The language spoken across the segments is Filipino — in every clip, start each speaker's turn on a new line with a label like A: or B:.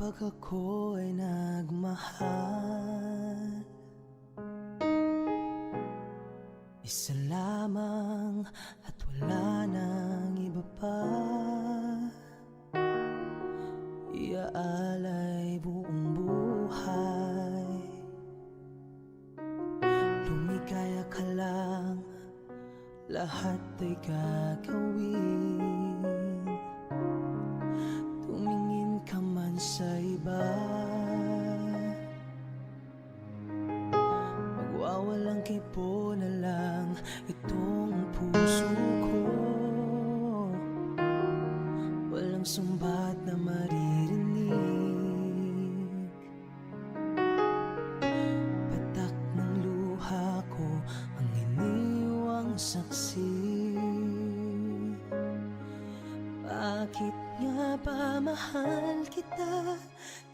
A: kapag ako ay nagmahal, isa lamang at wala nang iba pa. Iaalay buong buhay, lumikaya ka lang, lahat ay gagawin. Tumingin ka man sa iba, magwawalang kipo na lang itong puso ko. Walang sumbat na maririnig, patak ng luha ko ang iniwang saksi. Bakit nga ba mahal kita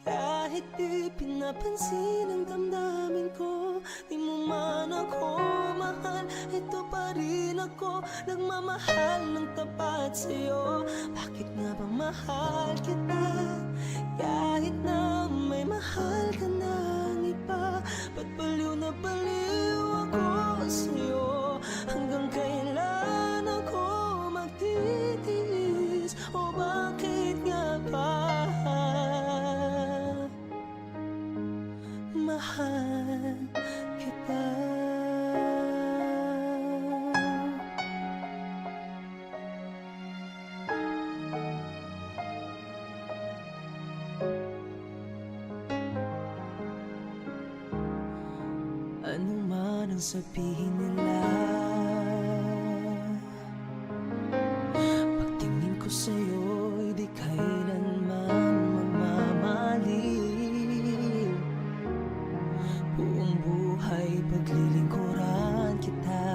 A: kahit di pinapansin ang damdamin ko? Di mo man ako mahal, ito pa rin ako nagmamahal ng tapat sa'yo. Bakit nga ba mahal kita kahit na may mahal ka ng iba? Ba't baliw na baliw ako sa'yo? Hanggang kailan ako magtitiis? O bakit nga ba mahal kita? Ano man ang sabihin nila, pagtingin ko sa'yo'y di kailanman magmamaliw. Buong buhay paglilingkuran kita,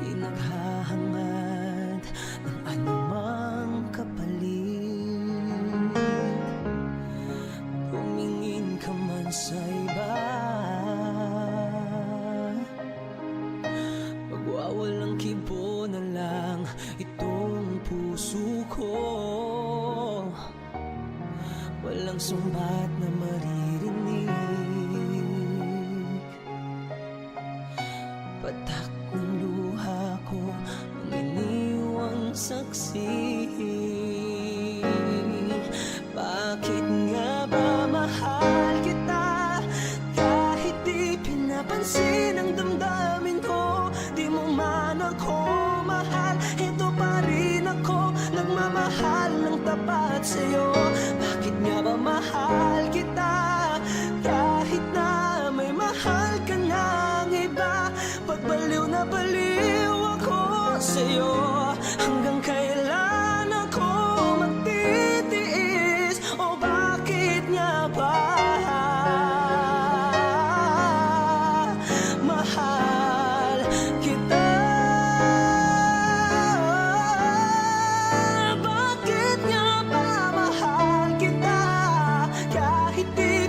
A: di naghahangad ng anumang kapalit. Tumingin ka man sa iba, magwawalang kibo na lang itong puso ko. Walang sumbat na maririnig, patak ng luha ko ang iniwang saksi. Bakit nga ba mahal kita kahit di pinapansin ang damdamin ko? Di mo man ako mahal, ito pa rin ako nagmamahal ng tapat sa'yo. Bakit nga ba mahal kita kahit na may mahal ka ng iba? Pag baliw na baliw ako sa'yo, hanggang kailan ako magtitiis? O bakit nga ba mahal kita? Bakit nga ba mahal kita kahit di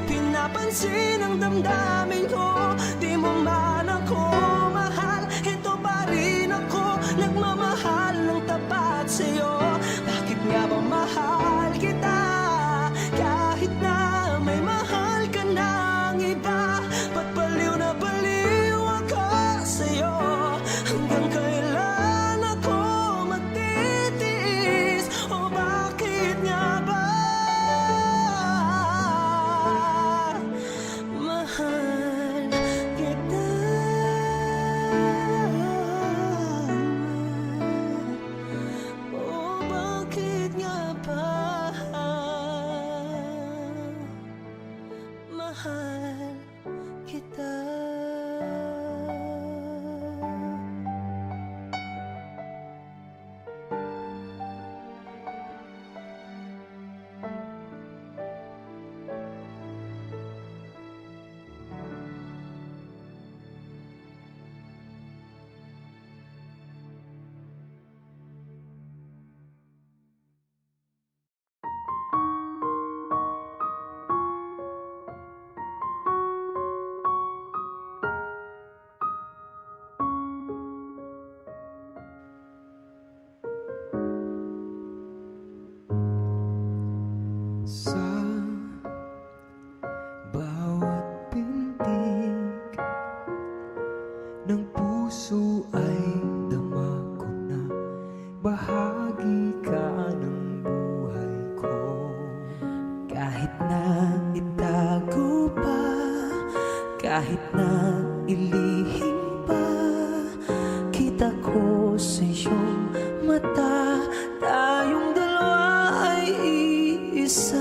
A: Sa bawat pintig ng puso ay dama ko na bahagi ka ng buhay ko. Kahit na itago pa, kahit na ilihim pa, kita ko sa iyong mata, tayong dalawa ay iisa.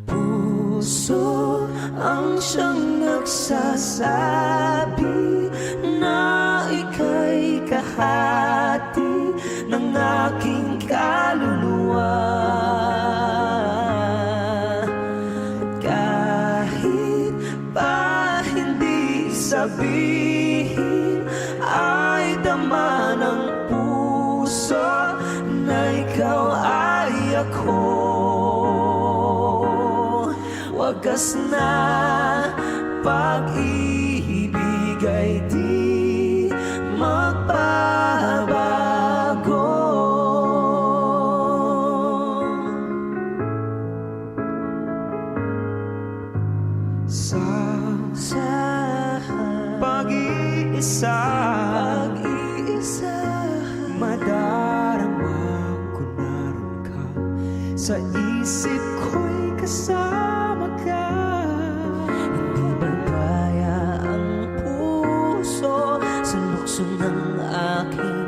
A: Puso ang siyang nagsasabi na ika'y kahati ng aking kaluluwa. Kahit pa hindi sabihin, ay dama ng puso na ikaw ay ako. Wagas na pag-ibig ay di magbabago. Sa pag-iisa, madarama ko naroon ka. Sa isip ko'y kasama ka. Hindi magkaya ang puso sa lukso ng aking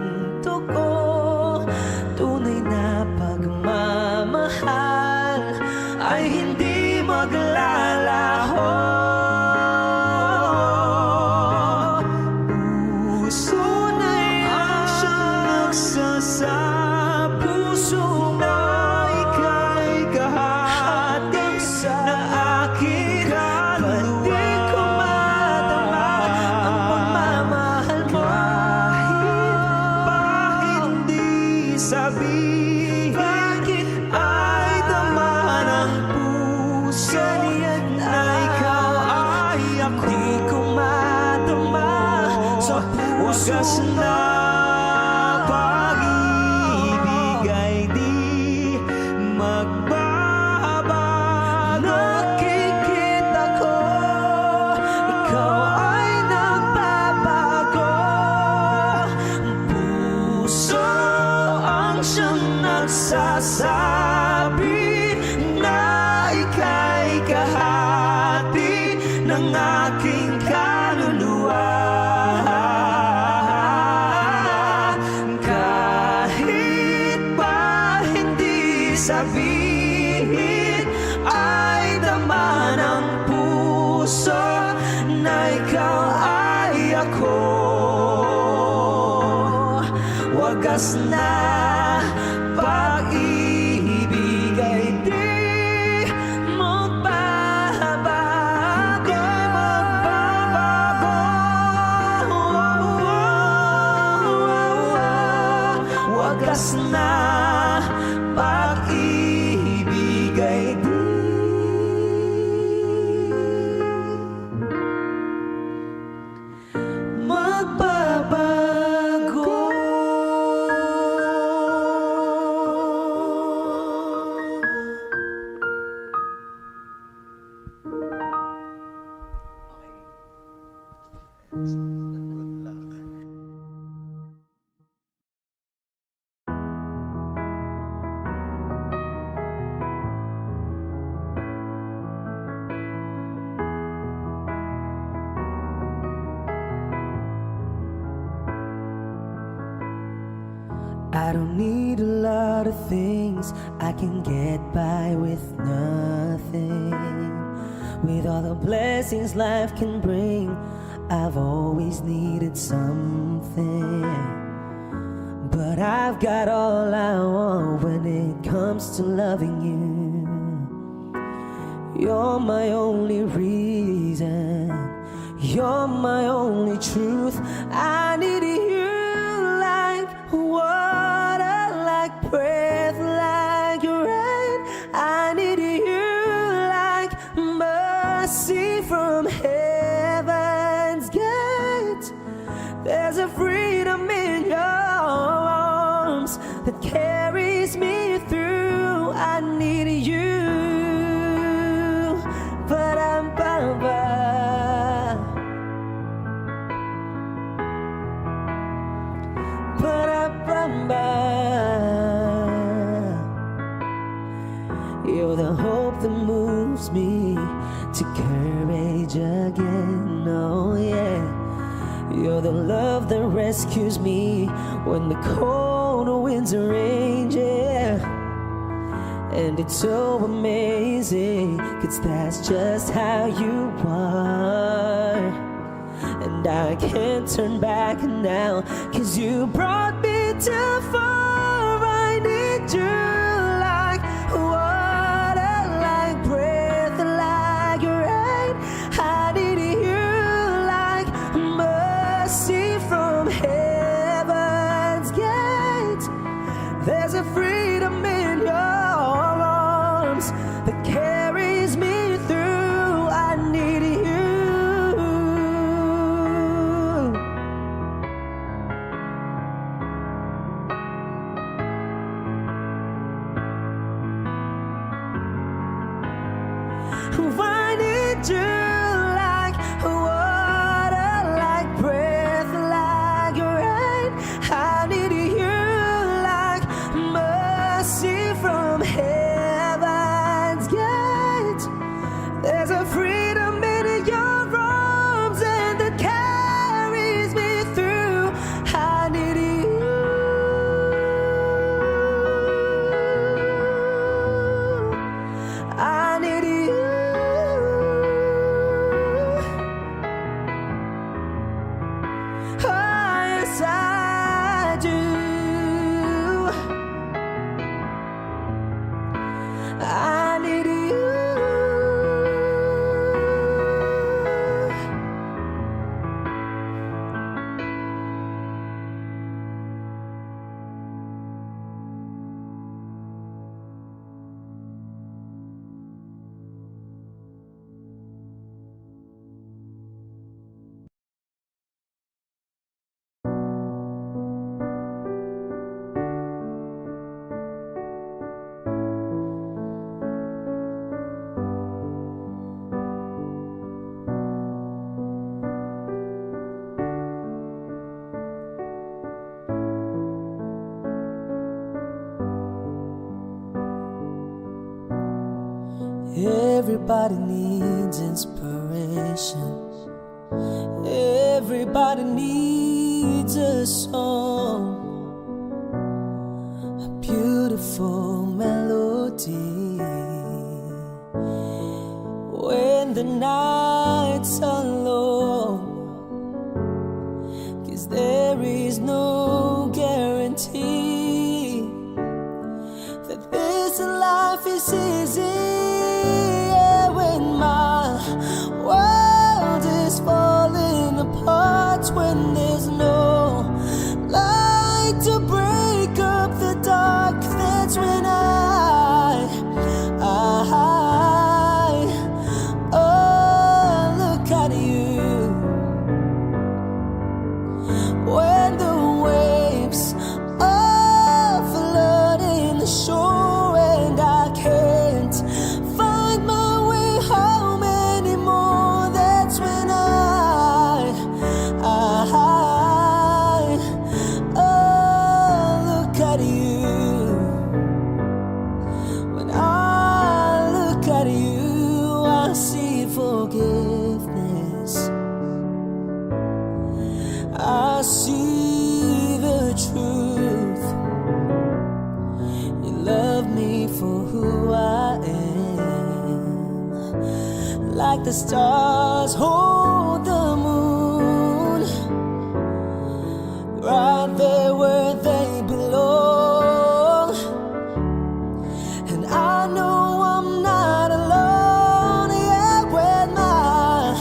A: dugo. Tunay na pagmamahal ay hindi maglalaho. Puso na'y ang siyang nagsasabi, puso na ika'y kahati ng aking kaluluwa. Pati ko madama ang pagmamahal mo. Kahit pa hindi sabihin, bakit ay dama ng puso na ikaw ay ako. Di ko madama sa puso. Wagas na pag-ibig ay di magbabago. Nakikita ko, ikaw ay nagbabago. Puso ang siyang nagsasabi na ika'y kahati ng aking kaluluwa. Kahit pa hindi sabihin, ay dama ng puso na ikaw ay ako. Wagas na pag-ibig ay di magbabago. Wagas na pag-ibig ay di magbabago. I don't need a lot of things, I can get by with nothing. With all the blessings life can bring, I've always needed something. But I've got all I want when it comes to loving you. You're my only reason, you're my only truth. I need you like water, like breath, like rain. I need you like mercy from heaven's gate. There's a freedom in your arms that carries me courage again, oh yeah. You're the love that rescues me when the cold winds rage, yeah. And it's so amazing, 'cause that's just how you are. And I can't turn back now, 'cause you brought me too far. I need you like water, like breath, like rain. I need you like mercy from heaven's gate. There's a freedom in your arms that carries me through. I need you. I need you like water, like breath, like rain. I need you like mercy from heaven's gate. There's a freedom in your arms and that carries me through. I need you. I need you. Oh, yes, I do. I need you. Everybody needs inspiration. Everybody needs a song, a beautiful melody. When the nights are long, 'cause there is no guarantee that this life is easy. When my world is falling apart, when there's no light to break up the dark, that's when oh, look at you. When the waves are flooding the shore and I can't find my way home anymore, that's when oh, look at you. When I look at you, I see forgiveness. I see the truth. You love me for who I am, like the stars hold the moon, right there where they belong. And I know I'm not alone, yeah, when my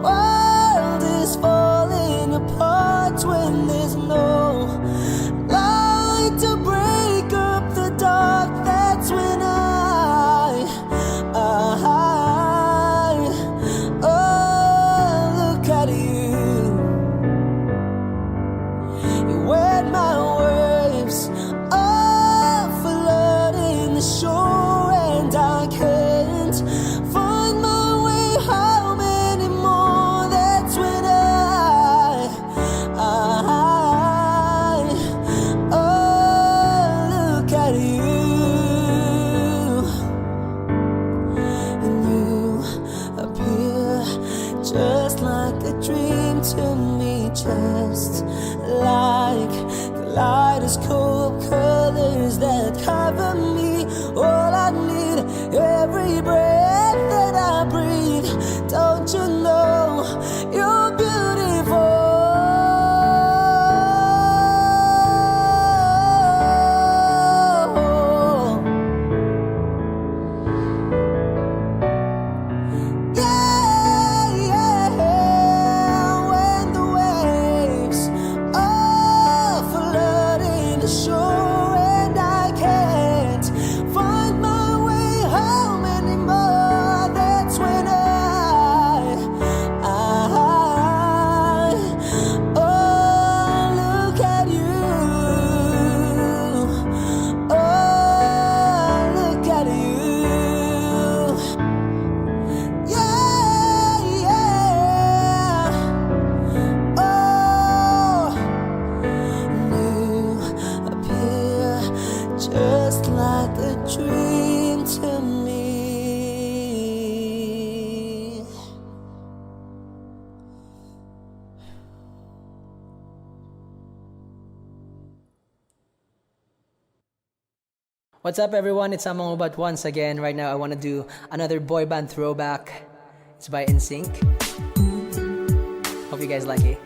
A: world is falling apart, when there's no light to break up the dark, that's when oh, just like a dream to me.
B: What's up, everyone? It's Among Ubat once again. Right now, I want to do another boy band throwback. It's by NSYNC. Hope you guys like it.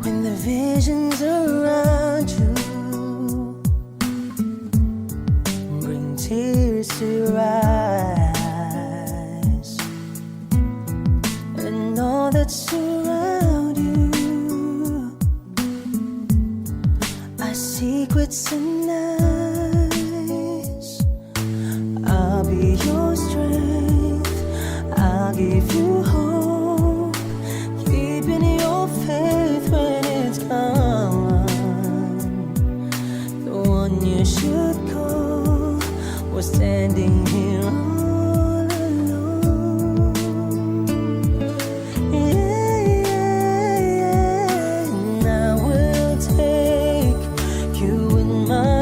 A: When the visions around you bring tears to your eyes, and all that's around you are secrets and lies, I'll be your strength, I'll give you hope, keeping your faith when it's gone. The one you should call was standing here all alone. Yeah, and I will take you in my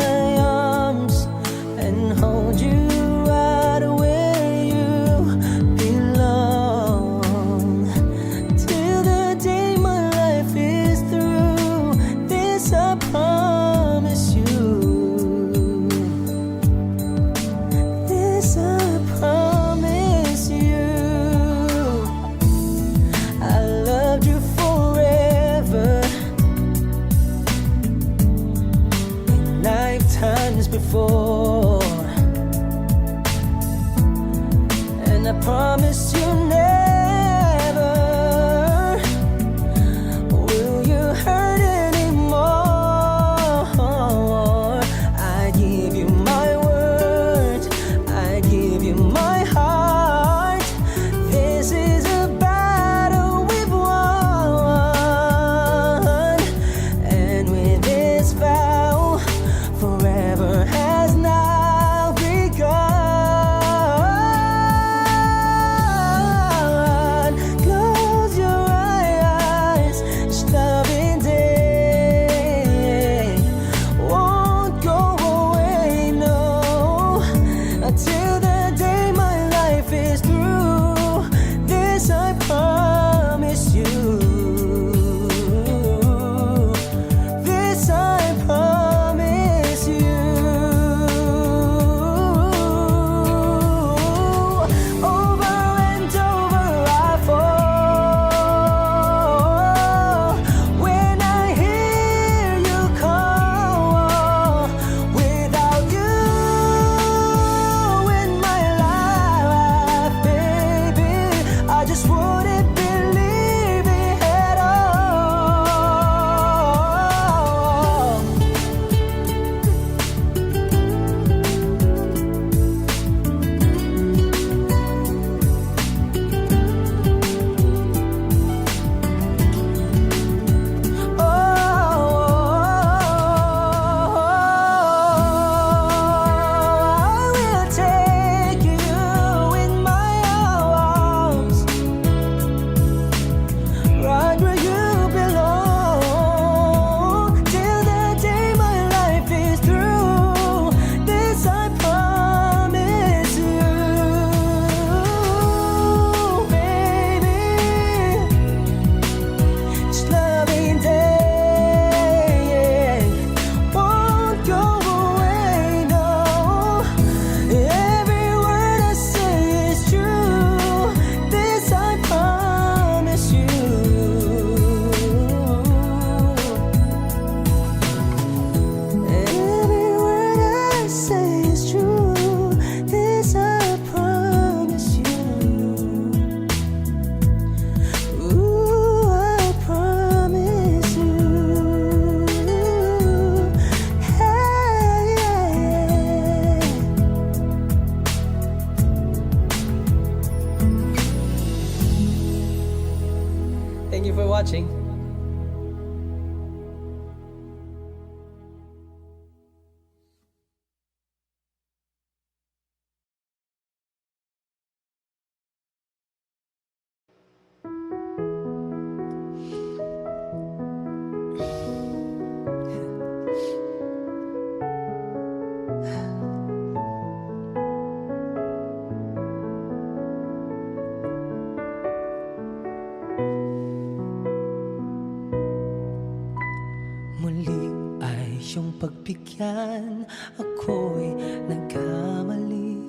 A: iyong pagbigyan, ako'y nagkamali.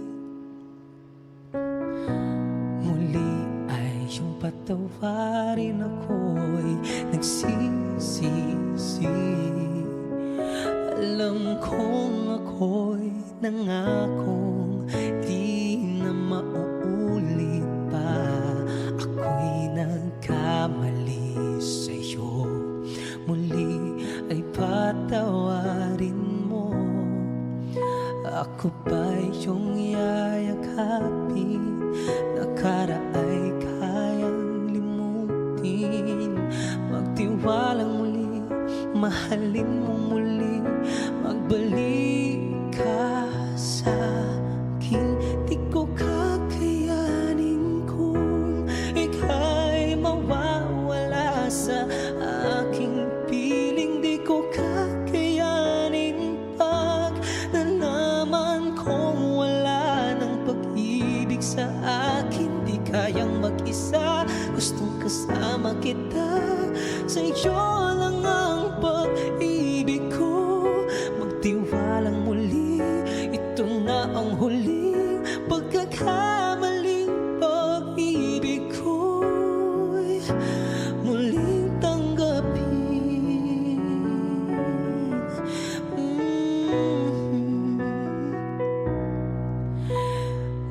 A: Muli ay iyong patawarin, ako'y nagsisisi. Alam kong ako'y nangakong di na mauulit pa. Ako'y nagkamali sa'yo, muli ay patawarin mo. Ako ba'y iyong yayakapin, nakaraay kayang limutin. Magtiwalang muli, mahalin mo muli, magbalik ka sa akin. Di ko kakayanin kung ika'y mawawala sa aking piling. Di ko kakayanin pag nalaman kong wala ng pag-ibig sa akin. Di kayang mag-isa, gustong kasama kita, sa'yo lang ang pag-ibig ko. Magtiwalang muli, ito na ang huling pagkakamaling pag-ibig ko'y muling tanggapin.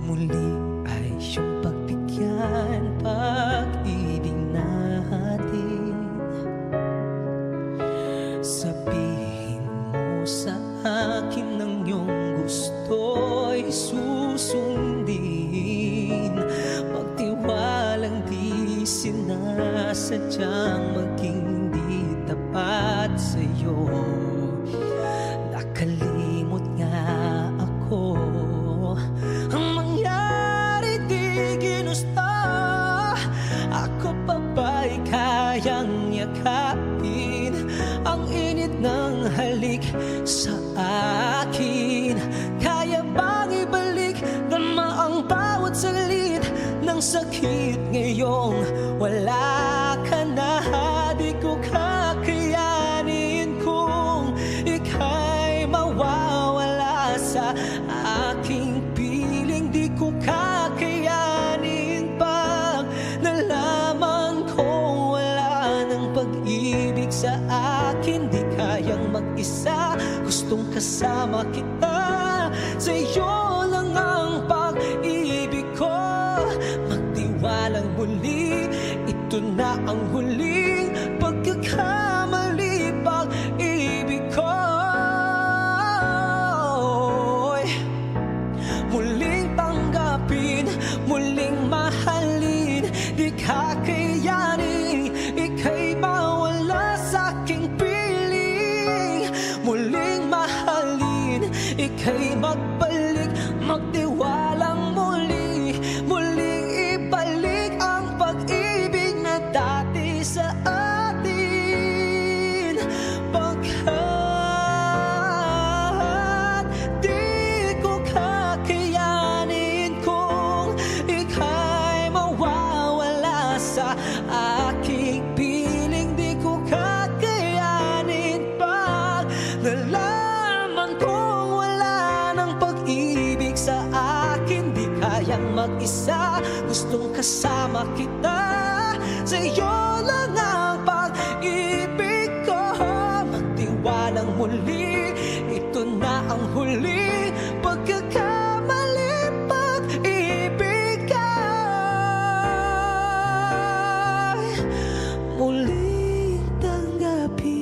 A: Muli ay iyong pagbigyan, pag-ibig natin. Sabihin mo sa akin ang iyong gusto'y susundin. Magtiwalang di sinasadyang maging di tapat sa'yo. Nakalimot nga ako, ang mangyari di ginusto. Ako pa ba'y kayang yakapin ang init ng halik sa akin? Kaya bang ibalik dama ang bawat salit ng sakit ngayong wala ka na? Di ko kakayanin kung ika'y mawawala sa aking piling. Di ko kakayanin pag nalaman kong wala ng pag-ibig sa akin. Di kayang mag-isa, gustong kasama kita, sa'yo lang ang pag-ibig ko. Magtiwalang muli, ito na ang huling pagkakamali. Pag-ibig ko muling tanggapin, muling mahalin. Di kakayanin, ika'y mawala sa aking piling. Muling mahalin, ika'y magbalik, magtiwalang muli, muling ibalik ang pag-ibig na dati sa atin. Pagkat di ko kakayanin kung ika'y mawawala sa aking piling. Di ko kakayanin pag nalaman kong wala ng pag-ibig sa akin. Di kayang mag-isa, gustong kasama kita, sa'yo lang ang pag-ibig ko. Magtiwalang muli, ito na ang huli pagkakamali. Pag-ibig ay muling tanggapin,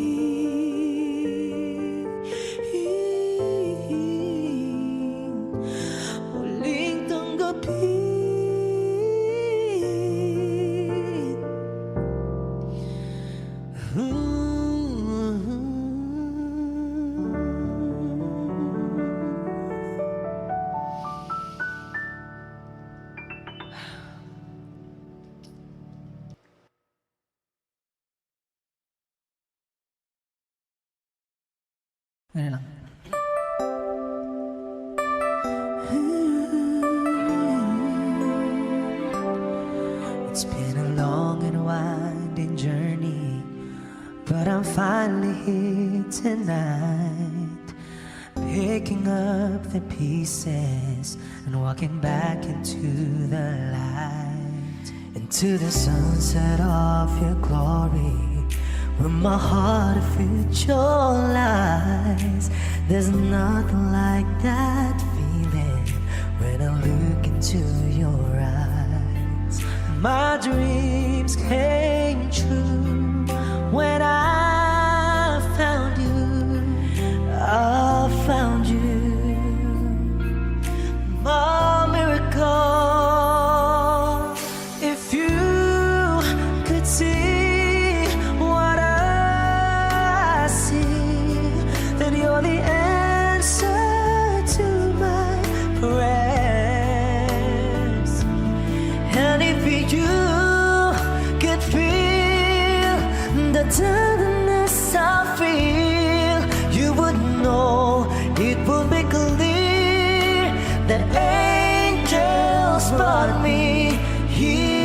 A: muling tanggapin.
B: Ganun lang.
A: It's been a long and winding journey, but But I'm finally here tonight, picking up the pieces and walking back into the light, into the sunset of your glory, where my heart of future lies. There's nothing like that feeling when I look into your eyes. My dreams came true when I found you. I found you, my miracle. If you could see what I see, then you're the answer to my prayers. And if you could feel the tenderness I feel, you would know, it would be clear that angels brought me here.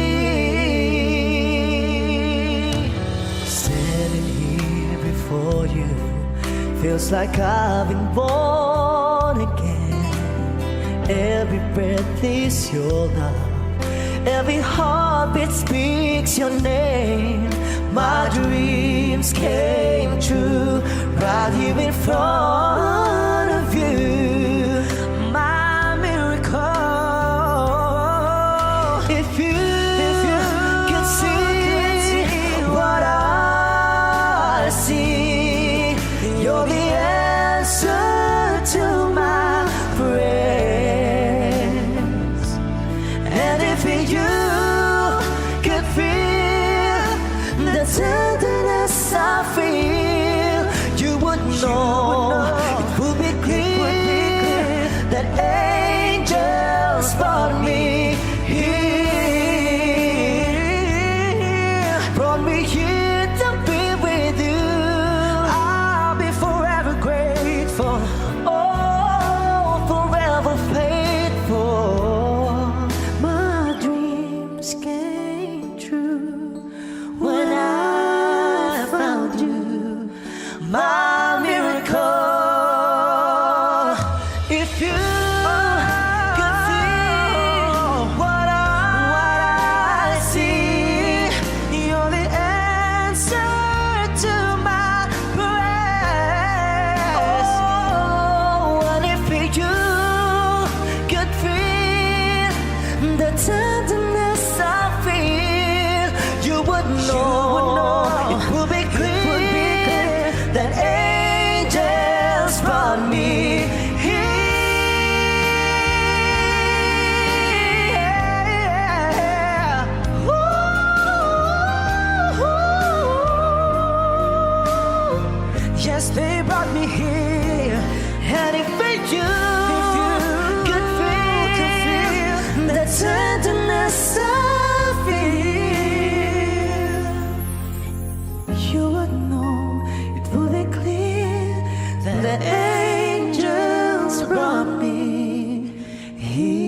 A: Standing here before you feels like I've been born again. Every breath is your love, every heartbeat speaks your name. My dreams came true right here in front of you, my miracle. If you could see what I see, you're the answer to my prayers. And if you could feel the tenderness I feel, you would know, it would be clear that angels brought me here, brought me here to be with you. I'll be forever grateful, oh, forever faithful. My dreams came true when I found you, my miracle. If you could see what I see, you're the answer to my prayers. Oh, and if you could feel the tenderness I feel, you would know, it would be clear that angels brought me here. Ooh. Yes, they brought me here. And if you could feel the tenderness I feel, you would know, it would be clear that the angels brought me here.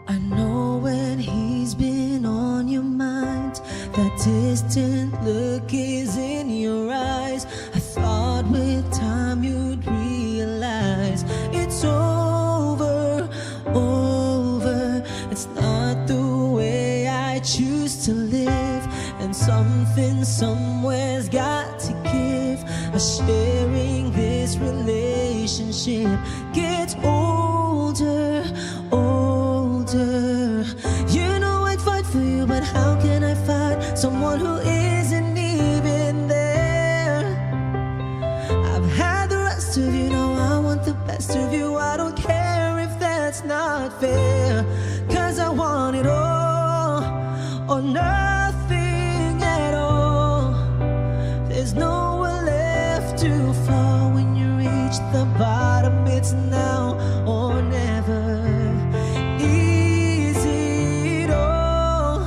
A: I know when he's been on your mind, that distant look is in your eyes. I thought with time you'd realize it's over, over. It's not the way I choose to live, and something somewhere's got to give. Sharing this relationship gets older, older. You know I'd fight for you, but how can I fight someone who isn't even there? I've had the rest of you, now I want the best of you. I don't care if that's not fair, 'cause I want it all or the bottom, it's now or never. Is it all,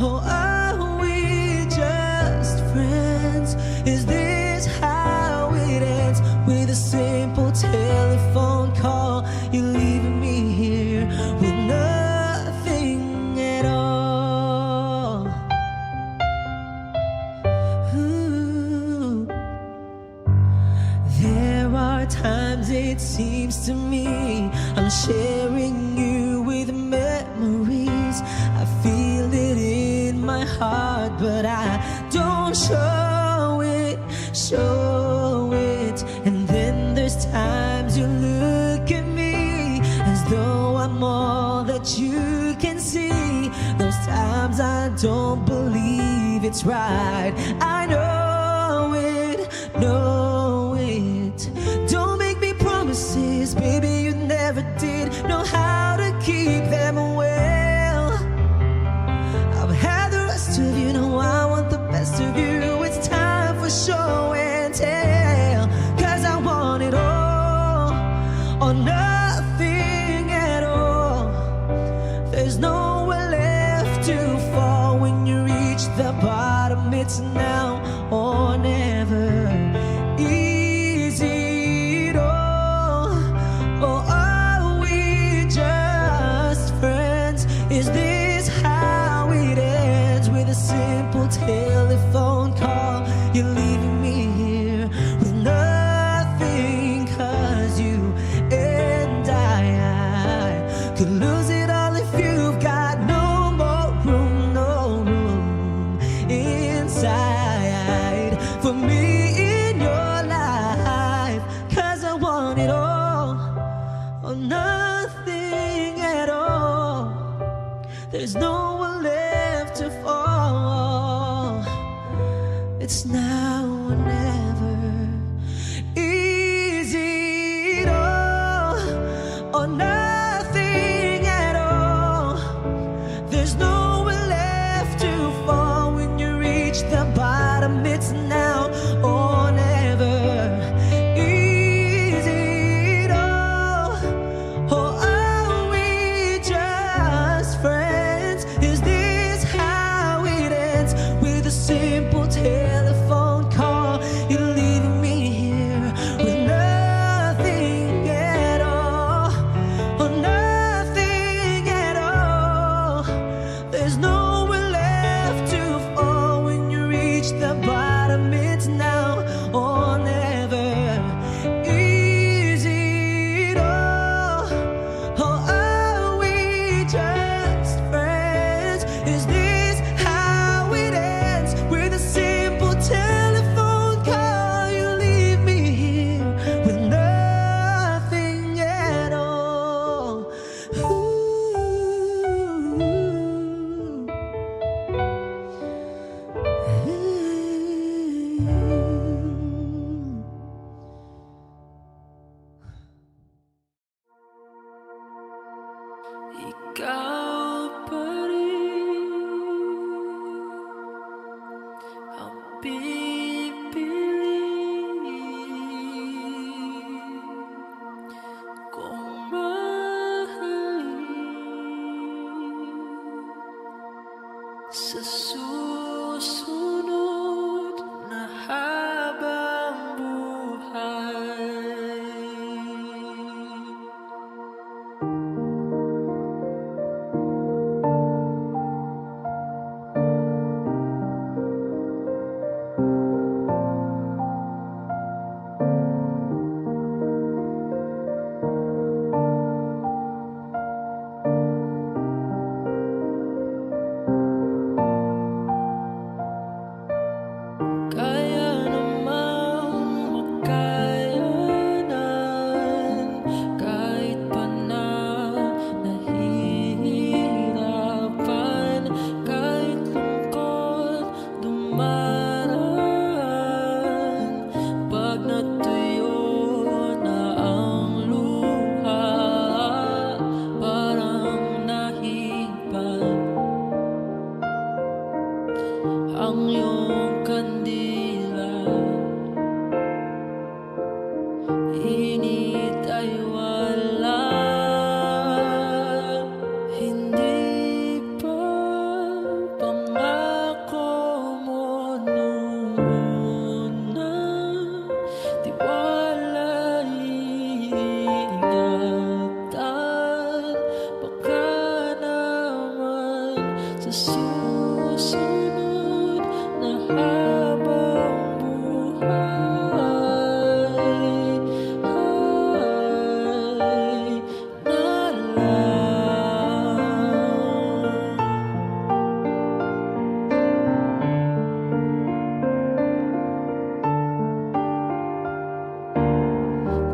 A: or are we just friends? Is this how it ends? With a simple telephone call, you're leaving me here with nothing at all. Ooh. There are times it seems to me I'm sharing you with memories. I feel it in my heart, but I don't show it, show it. And then there's times you look at me as though I'm all that you can see. Those times I don't believe it's right. I know it, know it. Don't make me promises, baby, you never did know how to keep them well. I've had the rest of you, know I want the best of you. It's time for show and tell, 'cause I want it all or nothing at all. There's nowhere left to fall when you reach the bottom. It's now or never. Is it all, or are we just friends? Is this how it ends? With a simple telephone call, you're leaving me here with nothing. 'Cause you and I could lose it all if you've got no more room, no room inside for me in your life. 'Cause I want it all or nothing at all. There's no one left to fall. It's now or never. Is it all or nothing at all? There's nowhere left to fall when you reach the bottom. It's now or never. Is it all, or are we just friends? Is this how it ends? With a simple telephone call, you're leaving me here with nothing at all, or nothing at all. There's nowhere left to fall when you reach the bottom. It's now or never. Is it all, or are we just friends? Is this how it ends? With a simple telephone call, you leave me here with nothing at all. Ooh. Ikaw pa rin ang pipiliin kong mahalin sa susunod na habang buhay. ang iyong kandila. susunod na habang buhay ay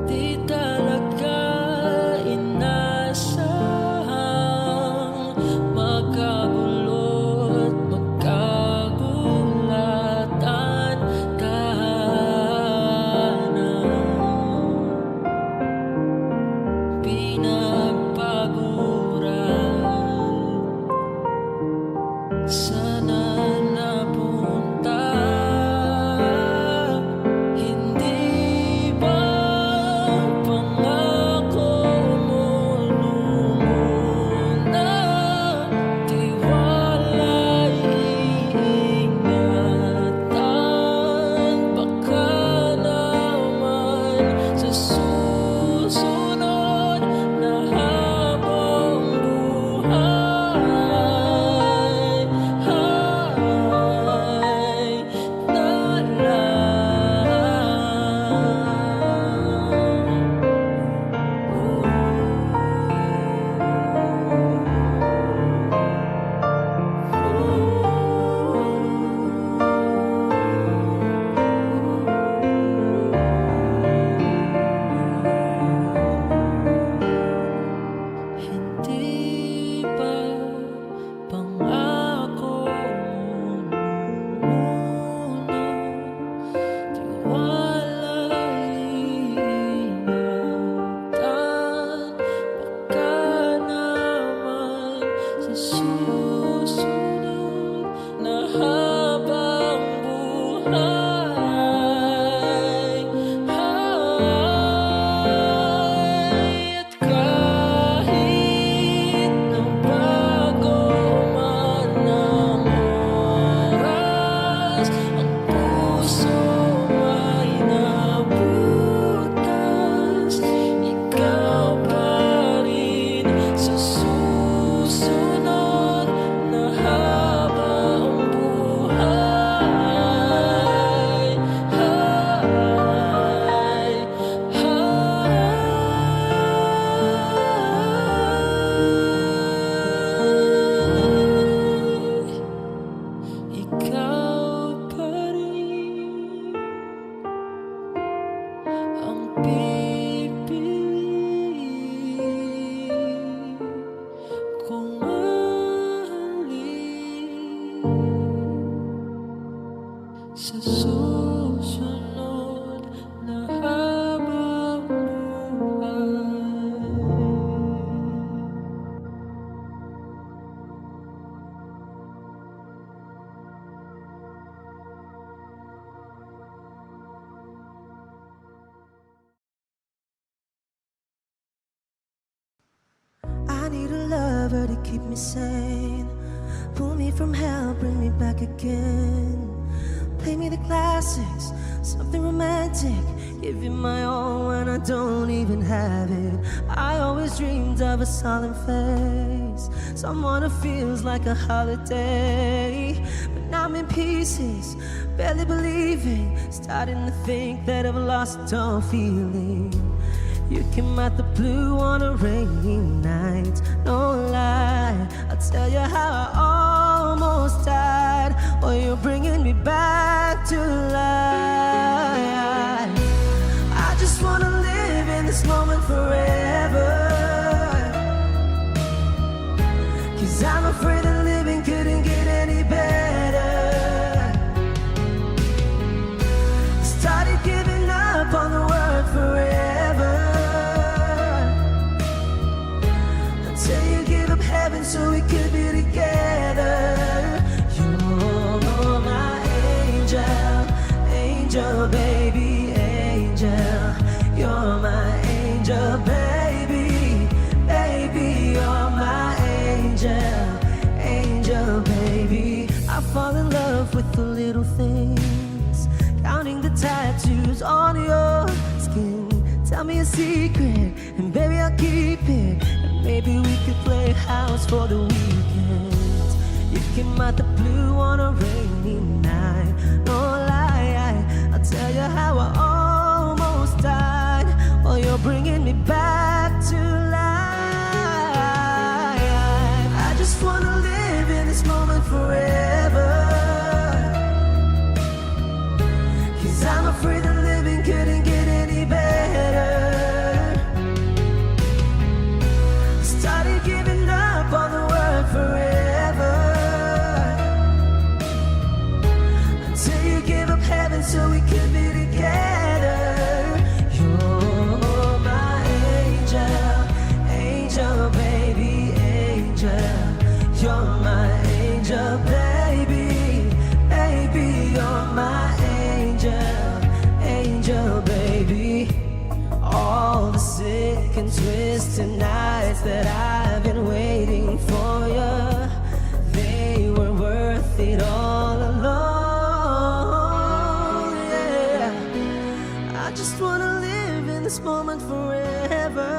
A: di talaga inasahang magkagulo at magkagulatan ka na pinagpaguran. Sana napunta, hindi ba pangako mo muna? Tiwala'y iingatan, baka naman sa susunod na habang buhay ay hindi ba pangako mo muna? Tiwala'y iingatan, baka naman sa susunod na habang buhay at kahit na bago man ang oras, ang puso ay nabutas, ikaw pa rin sa susunod na habang buhay ikaw pa rin ang pipili kong mahalin sa susunod na habang buhay.
C: I need a lover to keep me sane. Pull me from hell, bring me back again. Play me the classics, something romantic. Give you my all when I don't even have it. I always dreamed of a solemn face, someone who feels like a holiday. But now I'm in pieces, barely believing, starting to think that I've lost all feeling. You came out the blue on a rainy night, no lie. I'll tell you how I almost died. Well, you're bringing me back to life. I just wanna live in this moment forever, 'cause I'm afraid that living couldn't get any better. Started giving up on the word forever, until you give up heaven so we could be together. You're my angel, angel baby, angel. You're my angel baby, baby. You're my angel, angel baby. I fall in love with the little things, counting the tattoos on your skin. Tell me a secret, and baby I'll keep it. And maybe we could play house for the weekend. You came out the blue rainy night. No lie, I'll tell you how I almost died while you're bringing me back to life. I just wanna live in this moment forever, 'cause I'm afraid that living couldn't get any better. Started giving up on the word forever, until you gave up heaven so we could be together. You're my angel, angel baby, angel. You're my angel baby, baby. You're my angel, angel baby. All the sick and twisted nights that I've been waiting for you, they were worth it all alone. Yeah, I just wanna live in this moment forever,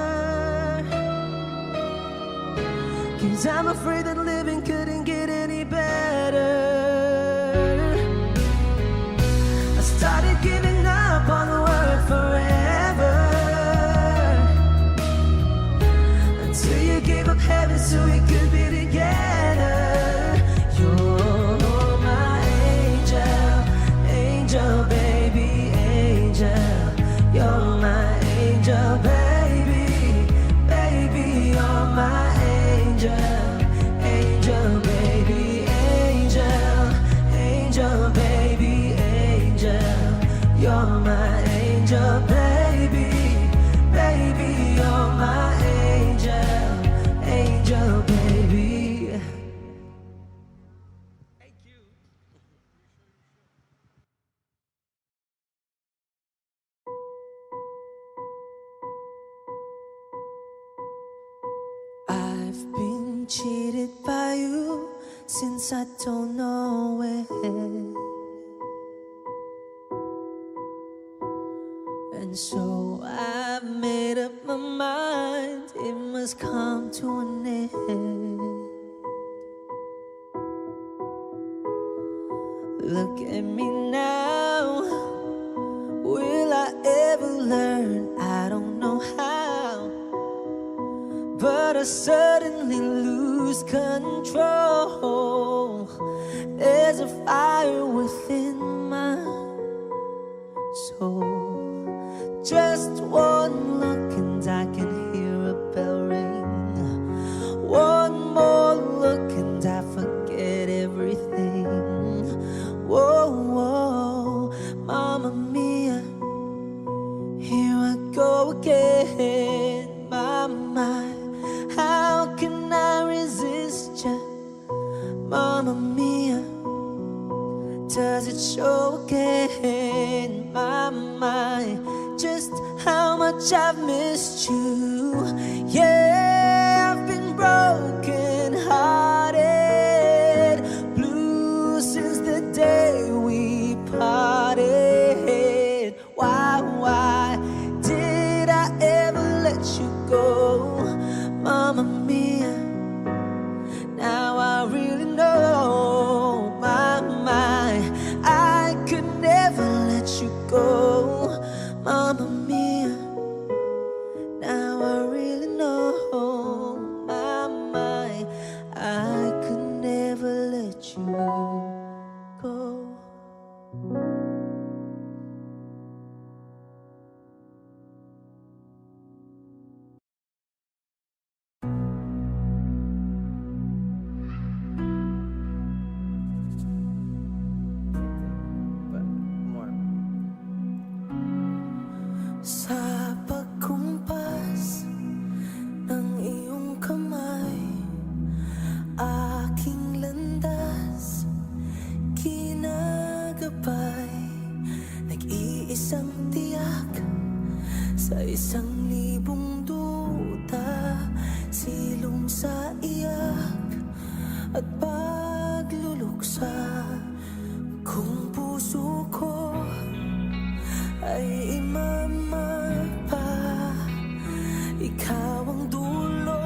C: 'cause I'm afraid that living couldn't get any better. I started giving up on the word forever, until you gave up heaven so we could be together. You're my angel, angel baby, angel. You're my angel baby, baby. You're my angel, angel baby, angel, angel baby, angel. You're my angel baby, baby. You're my angel, angel baby. I've been cheated by you since I don't know it, and so I've made up my mind it must come to an end. Look at me now, will I ever learn? I don't know how, but I suddenly lose control. There's a fire within my soul. Just one look and I can hear a bell ring. One more look and I forget everything. Whoa, whoa, Mamma Mia, here I go again. My, how can I resist you? Mamma Mia, does it show again? My, just how much I've missed you. Yeah, I've been broken hearted, blue since the day we parted. Why did I ever let you go? Mamma Mia, now I really know. My, I could never let you go. Mamma Mia, now I really know. My, I could never let you go.
B: More.
C: Sa pagkumpas ng iyong kamay, aking landas kinagabay. Nag-iisang tiyak sa 1,000 duda, silong sa iyak at pagluluksa. Kung puso ko ay imamapa, ikaw ang dulo,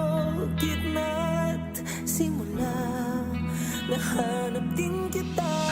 C: gitna't simula. Nahanap din kita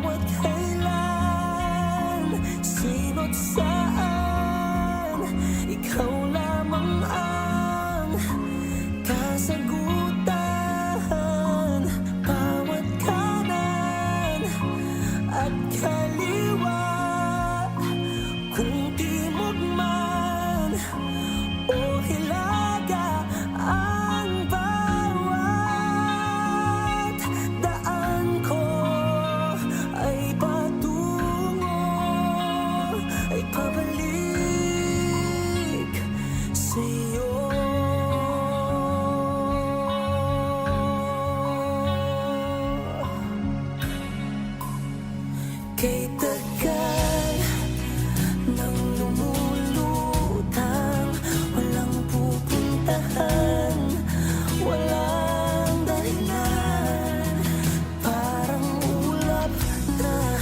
A: bawat kailan, sino't saan, ikaw lamang ang kasagutan. Bawat kanan at kaliwa, kung timog man o hilaga, ang bawat daan ko ay patungo, ay pabalik sa'yo. Kay tagal nang lumulutang, walang pupuntahan, walang dahilan. Parang ulap na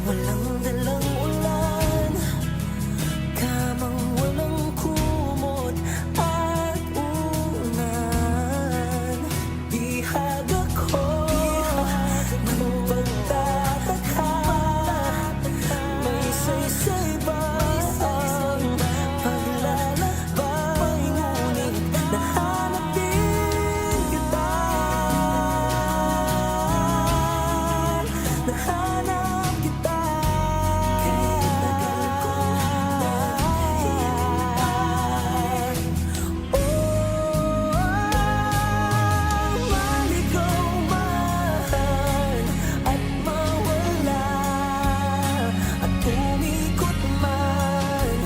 A: walang dalang ulan, kamang walang kumot at unan. Bihag ako ng pagtataka, may saysay ba ang paglalakbay? Ngunit nahanap din kita, nahanap kita. Kaya tagal kong nahihintay. Maligaw man at mawala, at umikot man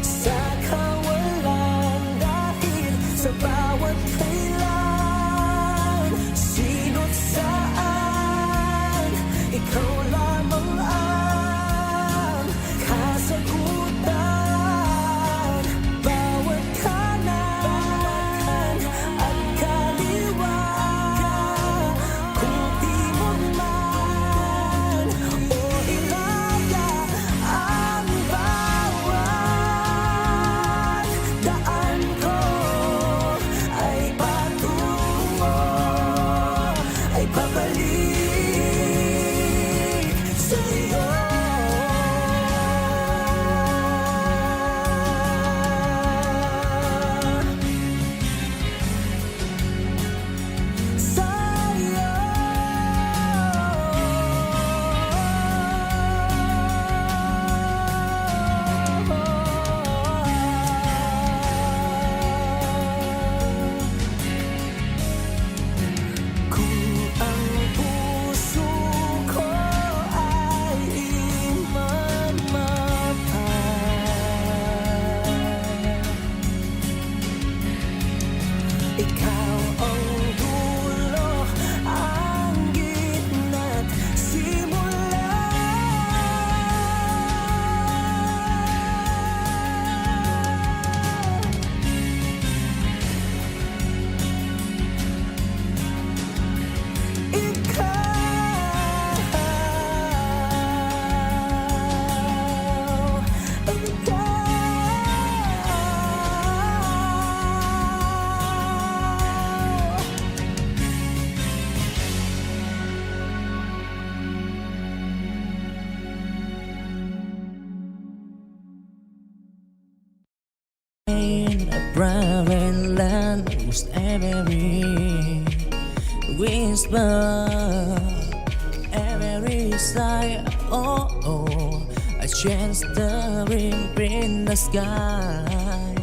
A: sa kawalan, dahil sa bawat kailan, sino't saan, ikaw lamang ang kasagutan. Bawat kanan at kaliwa, kung timog man o hilaga, ang bawat daan ko ay patungo, ay pabalik sa'yo. Kung ang puso ko ay imamatay, ikaw ang dulo, ang gitna't simula.
C: In a barren land, whose every whisper, every sigh, oh, oh, a chance stirring in the sky.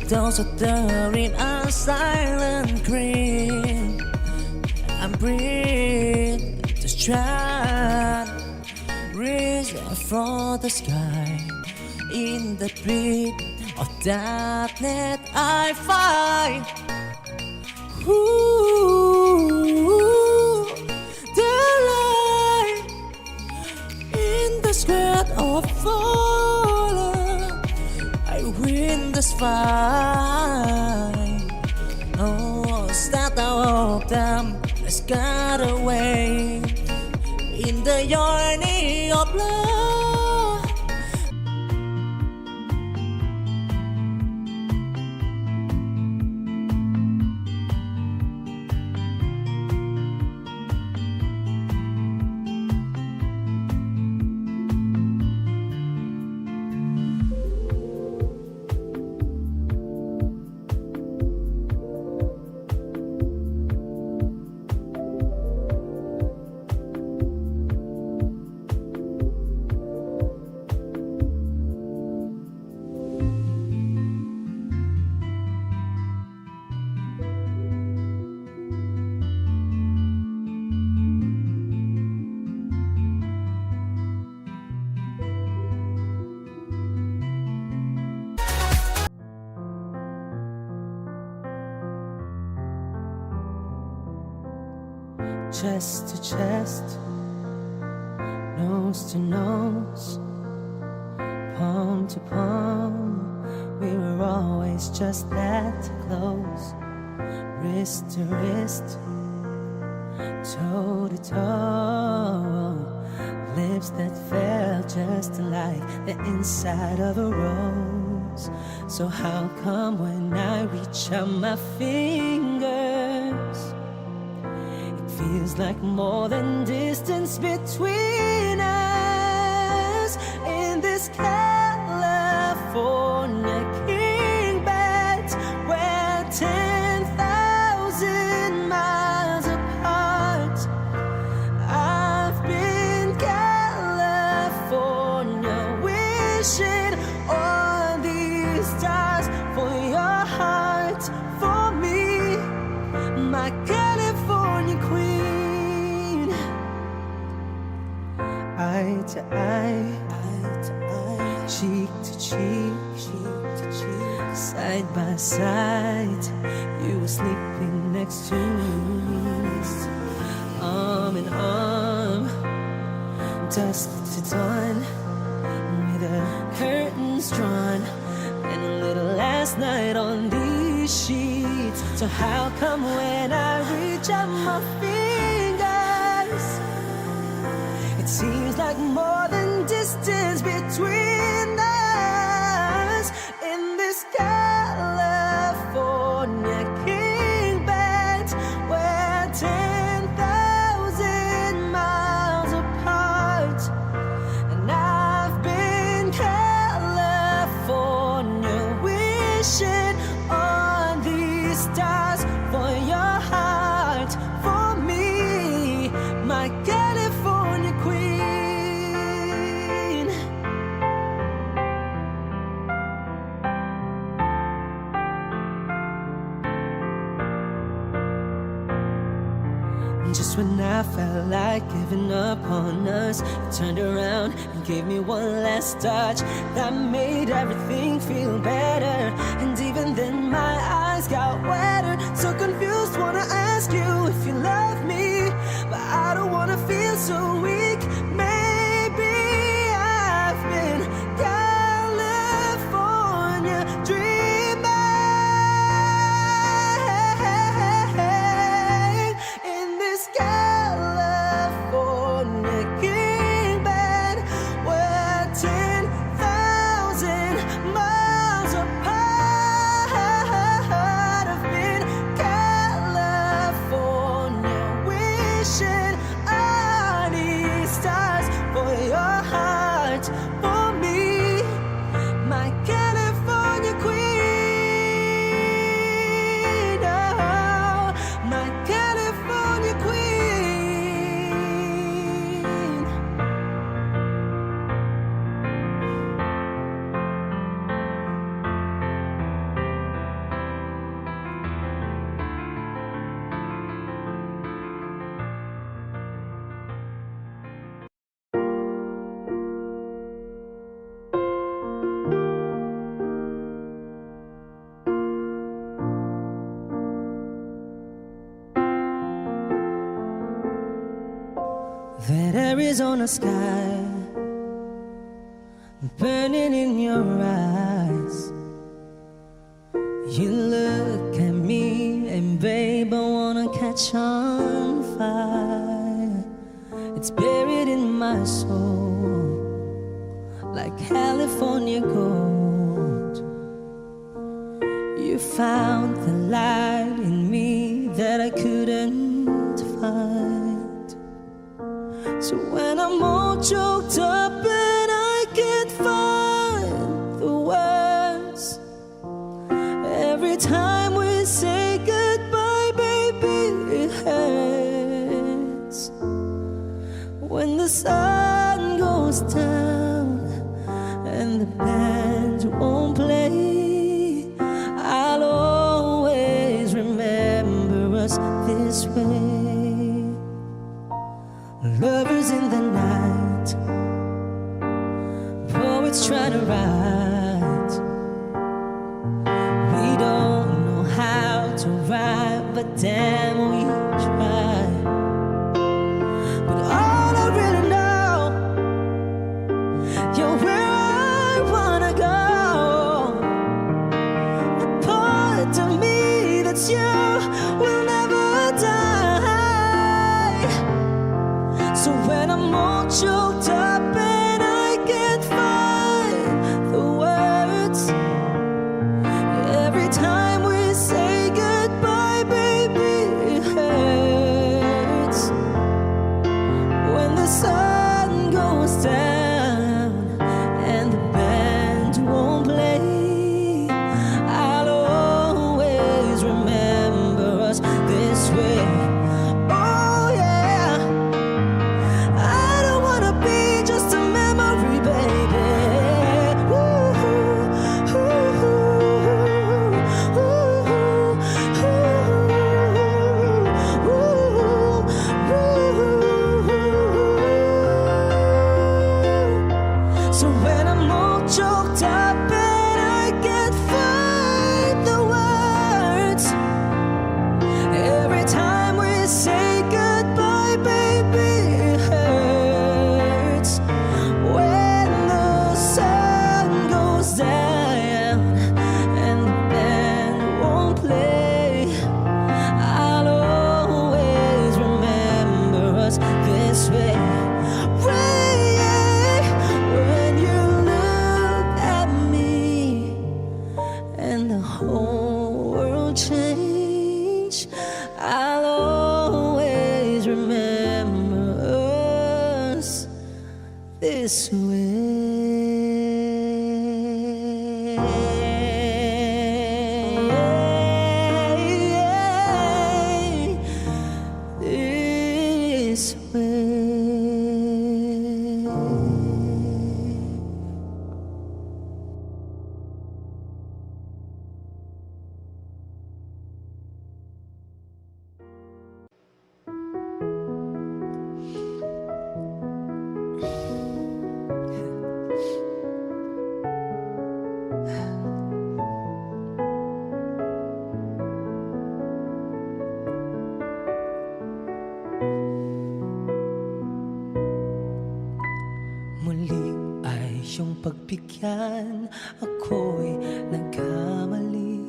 C: Those stirring are silent green. I'm breathing to try reach for the sky. In the pit of darkness I find the light. In the square of fallen, I win this fight. Oh, start out of them, let's got away in the journey of love. chest to chest, nose to nose, palm to palm. We were always just that close, wrist to wrist, toe to toe, lips that felt just like the inside of a rose. So how come when I reach out my fingers, it feels like more than distance between us in this California king bed we're 10,000 miles apart. I've been California wishing on these stars for your heart, for me, my California queen. Eye to eye, cheek to cheek, side by side. You were sleeping next to me, arm in arm, dusk to dawn, with the curtains drawn, and a little last night on these sheets. So how come when I reach out my fingers, it seems like more than distance between us in this California king bed we're 10,000 miles apart. And I've been California wishing on these stars for your heart, for me, my California queen. Just when I felt like giving up on us, you turned around and gave me one last touch that made everything feel better. And even then my eyes got wetter, so confused, wanna ask you if you love me, but I don't wanna feel so weak. Maybe I've been California dreaming in this California king bed we're 10,000 miles apart. I've been California wishing on these stars for your heart, for me, my California queen. Oh, my California queen. That Arizona sky burning in your eyes. You look at me and babe, I wanna catch on fire. It's buried in my soul like California gold. You found the light in me that I couldn't find. So when I'm all choked up and I can't find the words, every time we say goodbye, baby, it hurts. When the sun goes down and the band won't play, I'll always remember us this way. Lovers in the night, poets try to write. We don't know how to write, but damn, we try. You're where I wanna go. The part of me that's you will never die. So when I'm all choked up and I can't find the words, every time we say goodbye, baby, it hurts. When the sun goes down and the band won't play, I'll always remember us this way. Oh yeah, I don't wanna be just a memory, baby. Ooh, ooh, ooh, so when I'm all choked up and I can't find the words, every time we say goodbye, baby, it hurts. When the sun goes down and the band won't play, I'll always remember us this way. Ray, when you look at me and the whole world changed, I'll always remember us this way. This way. Muli ay iyong pagbigyan, ako'y nagkamali.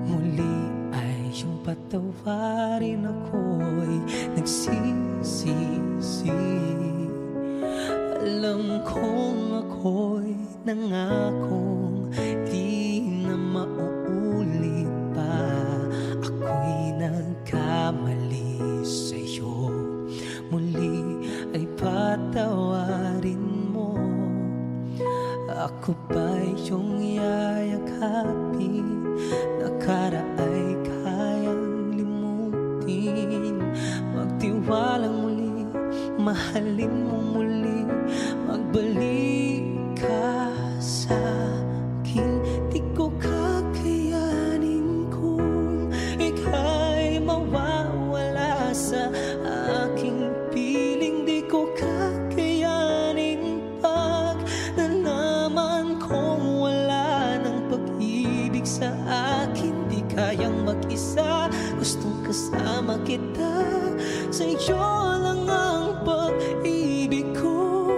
C: Muli ay iyong patawarin, ako'y nagsisisi. Alam kong ako'y nangakong di na mauulit pa. Ako'y nagkamali sa'yo. Muli ay patawarin mo. Ako ba'y iyong yayakapin? Nakaraay kayang limutin. Magtiwalang muli, mahalin mo muli. Magbalik ka sa akin. Di ko kakayanin kung ika'y mawawala sa aking piling. Di ko kakayanin pag nalaman kong wala ng pag-ibig sa akin. Di kayang mag-isa, gustong kasama kita. Sa iyo lang ang pag-ibig ko.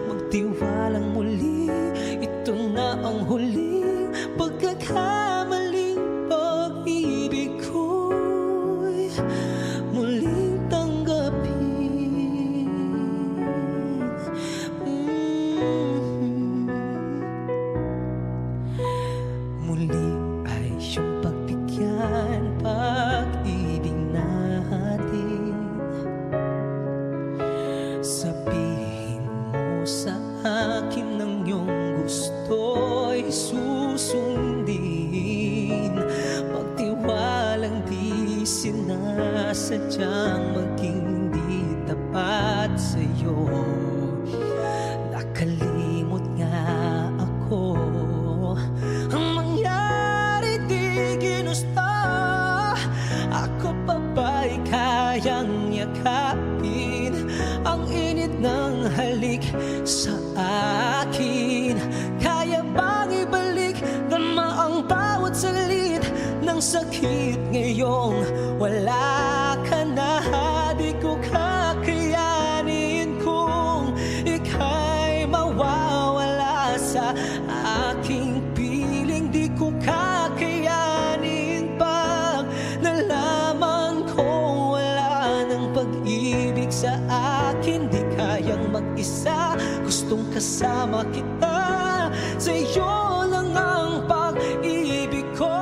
C: Magtiwalang muli, ito na ang huling pagkakamaling pag-ibig ko'y muling tanggapin. Muli ay iyong pagbigyan, pag-ibig natin. Sabihin mo sa akin ang iyong gusto'y susundin. Pagtiwalang di sinasadyang maging di tapat sa'yo. Nakalimot nga ako, ang mangyari di ginusto. Ako pa ba'y kayang yakapin ang init ng halik sa akin? Kaya bang ibalik dama ang bawat salit ng sakit ngayong wala ka na? Di ko kakayanin kung
A: akin, di kayang mag-isa. Gustong kasama kita, sa'yo lang ang pag-ibig ko.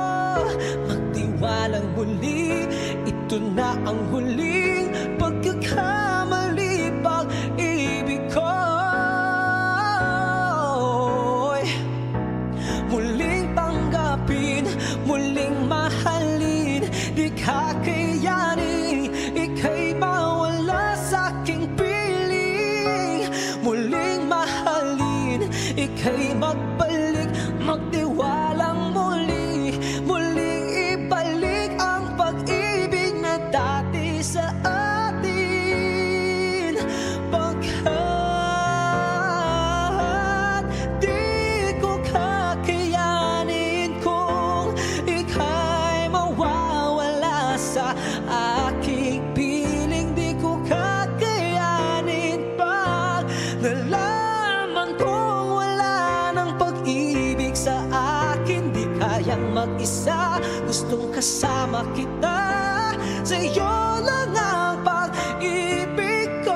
A: Magtiwalang muli, ito na ang huling pagkakamali. Pag-ibig ko muling tanggapin, muling mahalin. Di kakayanin, ika'y mawala sa'king piling. Muling mahalin, ika'y magbalik, magtiwalang muli. Muling ibalik ang pag-ibig na dati sa atin. Pagkat di ko kakayanin kung ika'y mawawala sa aking piling. Di ko kakayanin pag nalaman kong wala ng pag-ibig sa akin. Di kayang mag-isa, gustong kasama kita, sa'yo lang ang pag-ibig ko.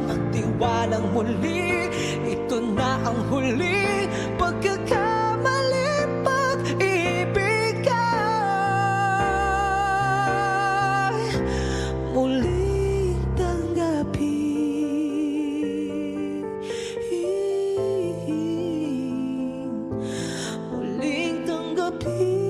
A: Magtiwalang muli, ito na ang huling pagkakamali. Pag-ibig ay muling tanggapin, muling tanggapin.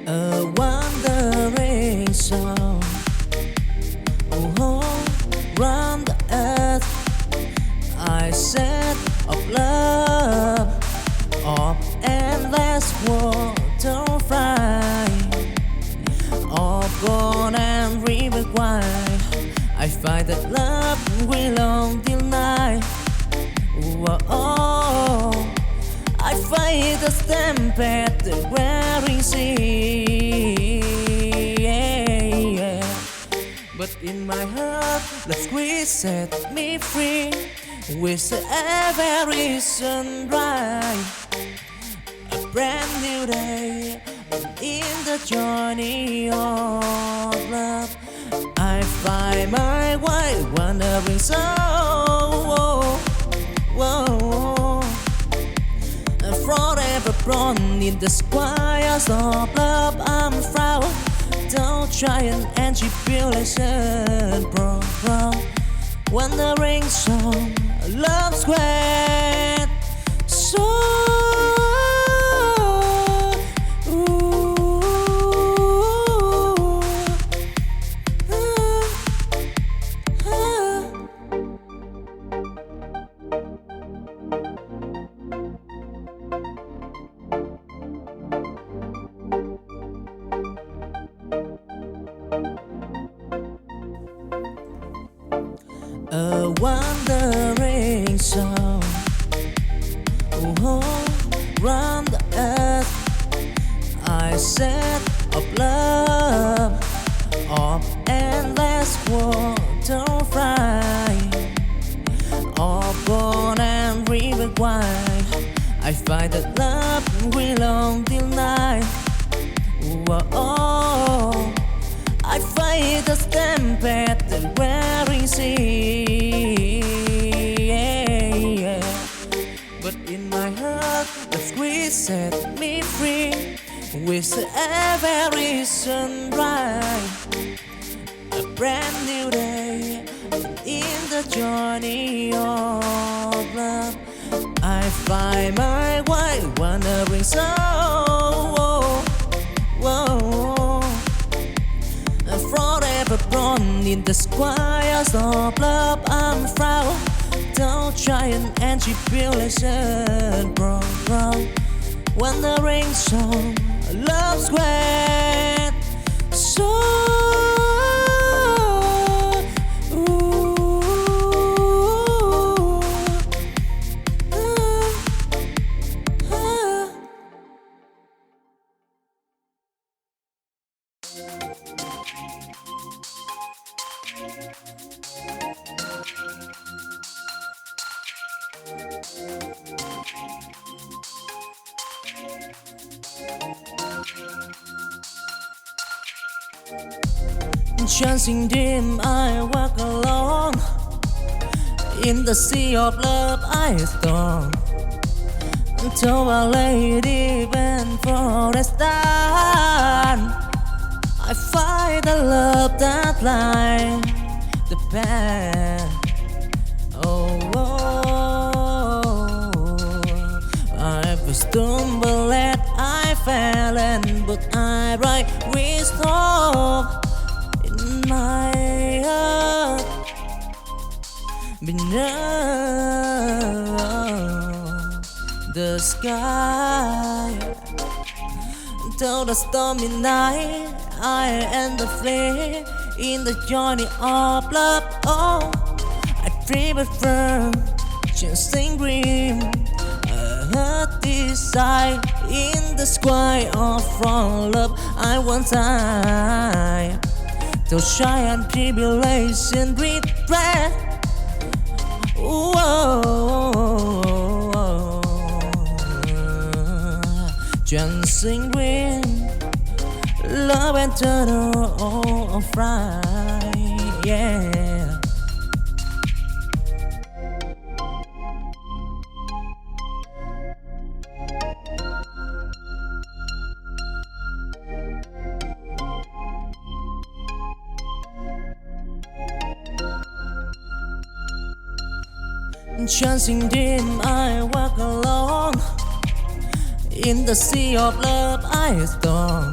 C: A wandering song, oh, round the earth. I said of love, of endless waterfly, of gold and river wide. I find that love will long till night. Oh, I fight the stampede, the wearing sea. But in my heart, love's grace set me free. With every sunrise, a brand new day, in the journey of love, I find my way, wandering soul. Forever born in the squires of love, I'm proud. Don't try and tribulation, bro. Wandering song, love's great. around the earth. I set of love, of endless water fly, open and river wide. I find that love will on till night. Whoa, I fight the stampede that weary sea. But in my heart, the squeeze set me free. With every sunrise, a brand new day in the journey of love. I find my way wandering so forever born in the squires of love. I'm proud, don't try and tribulation, bro. Wandering song, love's great. So chancing dim, I walk alone. In the sea of love I storm, until a lady bent for a stand. I find the love that lies the path. I stumbled and I fell, and but I write wisdom in my heart beneath the sky. Till the stormy night, I and the flame in the journey of love. Oh, I dream it firm, chasing dream. Desire in the sky of from love. I want time to shy and tribulation regret. Dancing wind, love and turtle of fry, yeah. Chancing dim, I walk alone. In the sea of love I storm,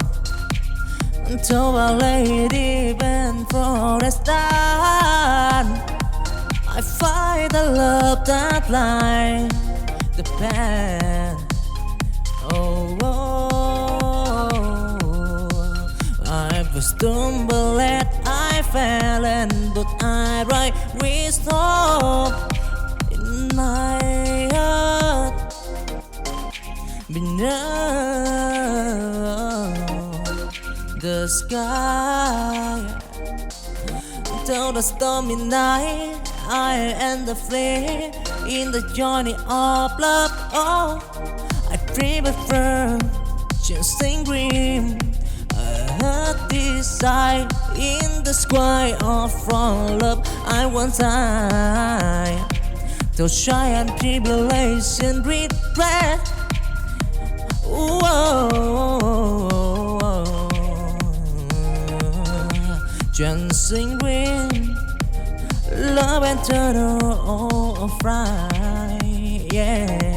C: until a lady bent for a stand. I find the love that lies the path. I've stumbled and I fell, and but I write wisdom in my heart beneath the sky. Till the stormy night, I and the flame in the journey of love. Oh, I dream it firm, chasing dream. Desire in the sky of from love. I want time to shy and tribulation regret. Dancing wind, love and turtle of fry, yeah.